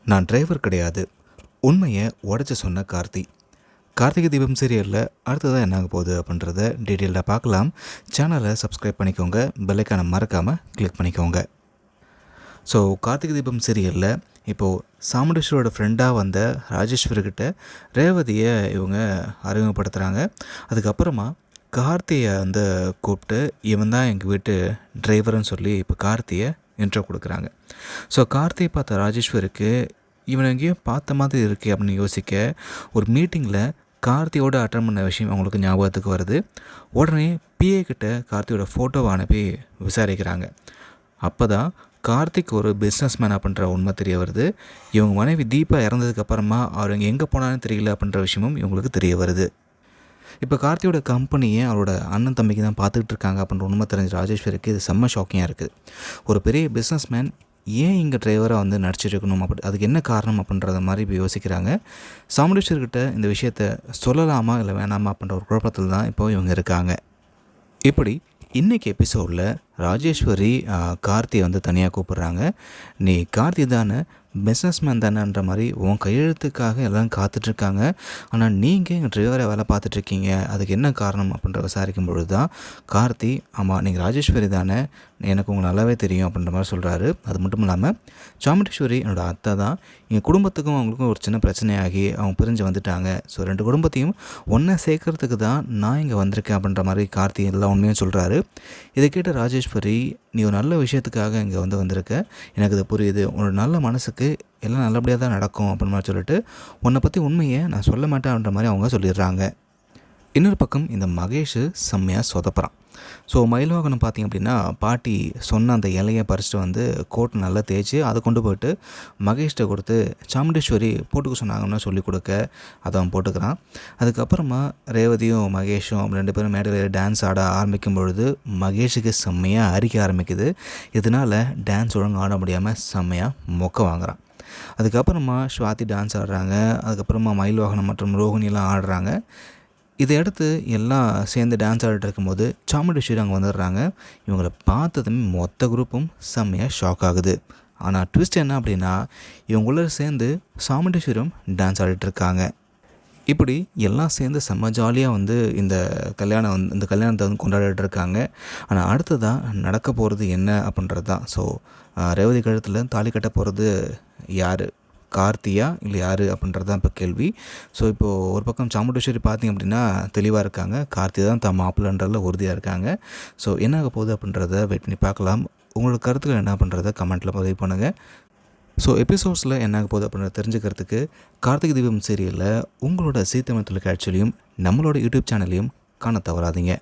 நான் டிரைவர் கிடையாது, உண்மையை உடச்சி சொன்ன கார்த்தி. கார்த்திகை தீபம் சீரியலில் அடுத்ததாக என்ன ஆக போகுது அப்படின்றத டீட்டெயிலாக பார்க்கலாம். சேனலை சப்ஸ்கிரைப் பண்ணிக்கோங்க, பெல்லைக்கான மறக்காமல் கிளிக் பண்ணிக்கோங்க. ஸோ கார்த்திகை தீபம் சீரியலில் இப்போது சாமுண்டீஸ்வரோட ஃப்ரெண்டாக வந்த ராஜேஸ்வரிக்கிட்ட ரேவதியை இவங்க அறிமுகப்படுத்துகிறாங்க. அதுக்கப்புறமா கார்த்தியை வந்து கூப்பிட்டு இவன் தான் எங்கள் வீட்டு டிரைவர்னு சொல்லி இப்போ கார்த்தியை இன்ட்ரோ கொடுக்குறாங்க. ஸோ கார்த்தியை பார்த்த ராஜேஸ்வருக்கு இவனை எங்கேயும் பார்த்த மாதிரி இருக்குது அப்படின்னு யோசிக்க ஒரு மீட்டிங்கில் கார்த்தியோட அட்டன் பண்ண விஷயம் அவங்களுக்கு ஞாபகத்துக்கு வருது. உடனே பிஏ கிட்ட கார்த்தியோட ஃபோட்டோவை அனுப்பி விசாரிக்கிறாங்க. அப்போ தான் கார்த்திக் ஒரு பிஸ்னஸ் மேன் அப்படின்ற உண்மை தெரிய வருது. இவங்க மனைவி தீபா இறந்ததுக்கப்புறமா அவர் இங்கே எங்கே போனான்னு தெரியல அப்படின்ற விஷயமும் இவங்களுக்கு தெரிய வருது. இப்போ கார்த்தியோட கம்பெனியை அவரோட அண்ணன் தம்பிக்கு தான் பார்த்துக்கிட்டு இருக்காங்க அப்படின்ற உண்மை தெரிஞ்ச ராஜேஸ்வரிக்கு இது செம்ம ஷாக்கிங்காக இருக்குது. ஒரு பெரிய பிஸ்னஸ் மேன் ஏன் இங்கே டிரைவராக வந்து நடிச்சிருக்கணும் அதுக்கு என்ன காரணம் அப்படின்றத மாதிரி இப்போ யோசிக்கிறாங்க. சாமுண்டீஸ்வர்கிட்ட இந்த விஷயத்த சொல்லலாமா இல்லை வேணாமா அப்படின்ற ஒரு குழப்பத்தில் தான் இப்போ இவங்க இருக்காங்க. இப்படி இன்றைக்கி எபிசோடில் ராஜேஸ்வரி கார்த்தியை வந்து தனியாக கூப்பிட்றாங்க. நீ கார்த்தி தானே, பிஸ்னஸ் மேன் தானேன்ற மாதிரி உன் கையெழுத்துக்காக எல்லாம் காத்துட்ருக்காங்க. ஆனால் நீங்கள் எங்கள் டிரைவரை வேலை பார்த்துட்ருக்கீங்க, அதுக்கு என்ன காரணம் அப்படின்ற விசாரிக்கும் பொழுது தான் கார்த்தி, ஆமாம் நீங்கள் ராஜேஸ்வரி தானே, எனக்கு உங்களுக்கு நல்லாவே தெரியும் அப்படின்ற மாதிரி சொல்கிறாரு. அது மட்டும் இல்லாமல் சாமுண்டீஸ்வரி என்னோடய அத்தை தான், எங்கள் குடும்பத்துக்கும் அவங்களுக்கும் ஒரு சின்ன பிரச்சனையாகி அவங்க பிரிஞ்சு வந்துட்டாங்க. ஸோ 2 குடும்பத்தையும் ஒன்றா சேர்க்கறதுக்கு தான் நான் இங்கே வந்திருக்கேன் அப்படின்ற மாதிரி கார்த்தி எல்லாம் உண்மையும் சொல்கிறாரு. இதை கேட்ட ராஜேஸ்வரி, நீ ஒரு நல்ல விஷயத்துக்காக இங்கே வந்திருக்க, எனக்கு இது புரியுது, உன்னோட நல்ல மனசுக்கு எல்லாம் நல்லபடியாக தான் நடக்கும் அப்படின்னு மாதிரி சொல்லிட்டு உன்னை பற்றி உண்மையை நான் சொல்ல மாட்டேன் அப்படின்ற மாதிரி அவங்க சொல்லிடுறாங்க. இன்னொரு பக்கம் இந்த மகேஷ் செம்மையாக சொதப்புறான். ஸோ மயில்வாகனம் பார்த்திங்க அப்படின்னா பாட்டி சொன்ன அந்த இலையை பறிச்சுட்டு வந்து கோட்டை நல்லா தேய்ச்சி அதை கொண்டு போய்ட்டு மகேஷ்கிட்ட கொடுத்து சாமுண்டீஸ்வரி போட்டுக்க சொன்னாங்கன்னு சொல்லி கொடுக்க அதை அவன் போட்டுக்கிறான். அதுக்கப்புறமா ரேவதியும் மகேஷும் 2 பேரும் மேடையில் டான்ஸ் ஆட ஆரம்பிக்கும் பொழுது மகேஷுக்கு செம்மையாக அரிக்க ஆரம்பிக்குது. இதனால் டான்ஸ் ஒழுங்கு ஆட முடியாமல் செம்மையாக மொக்க வாங்குறான். அதுக்கப்புறமா ஸ்வாதி டான்ஸ் ஆடுறாங்க. அதுக்கப்புறமா மயில்வாகனம் மற்றும் ரோஹிணியெல்லாம் ஆடுறாங்க. இதை அடுத்து எல்லாம் சேர்ந்து டான்ஸ் ஆடிட்டு இருக்கும்போது சாமுண்டீஸ்வரி அங்கே வந்துடுறாங்க. இவங்களை பார்த்ததுமே மொத்த குரூப்பும் செம்மையாக ஷாக் ஆகுது. ஆனால் ட்விஸ்ட் என்ன அப்படின்னா, இவங்கள சேர்ந்து சாமுண்டீஸ்வரியும் டான்ஸ் ஆடிட்டுருக்காங்க. இப்படி எல்லாம் சேர்ந்து செம்ம ஜாலியாக வந்து இந்த கல்யாணத்தை வந்து கொண்டாடிட்டு இருக்காங்க. ஆனால் அடுத்ததாக நடக்க போகிறது என்ன அப்படின்றது தான். ஸோ ரேவதி கழுத்தில் தாலி கட்ட போகிறது யார், கார்த்தியா இல்லை யார் அப்படின்றது தான் இப்போ கேள்வி. ஸோ இப்போது ஒரு பக்கம் சாமுண்டீஸ்வரி பார்த்திங்க அப்படின்னா தெளிவாக இருக்காங்க, கார்த்தி தான் தான் மாப்பிள்ளன்றதில் உறுதியாக இருக்காங்க. ஸோ என்ன ஆக போகுது அப்படின்றத வெயிட் பண்ணி பார்க்கலாம். உங்களோட கருத்துக்கள் என்ன பண்ணுறத கமெண்ட்டில் பதிவு பண்ணுங்கள். ஸோ எபிசோட்ஸில் என்ன ஆக போகுது அப்படின்றத தெரிஞ்சுக்கிறதுக்கு கார்த்திகை தீபம் சீரியலில் உங்களோட சீ தமிழ் தொலைக்காட்சியிலையும் நம்மளோட யூடியூப் சேனலையும் காண தவறாதீங்க.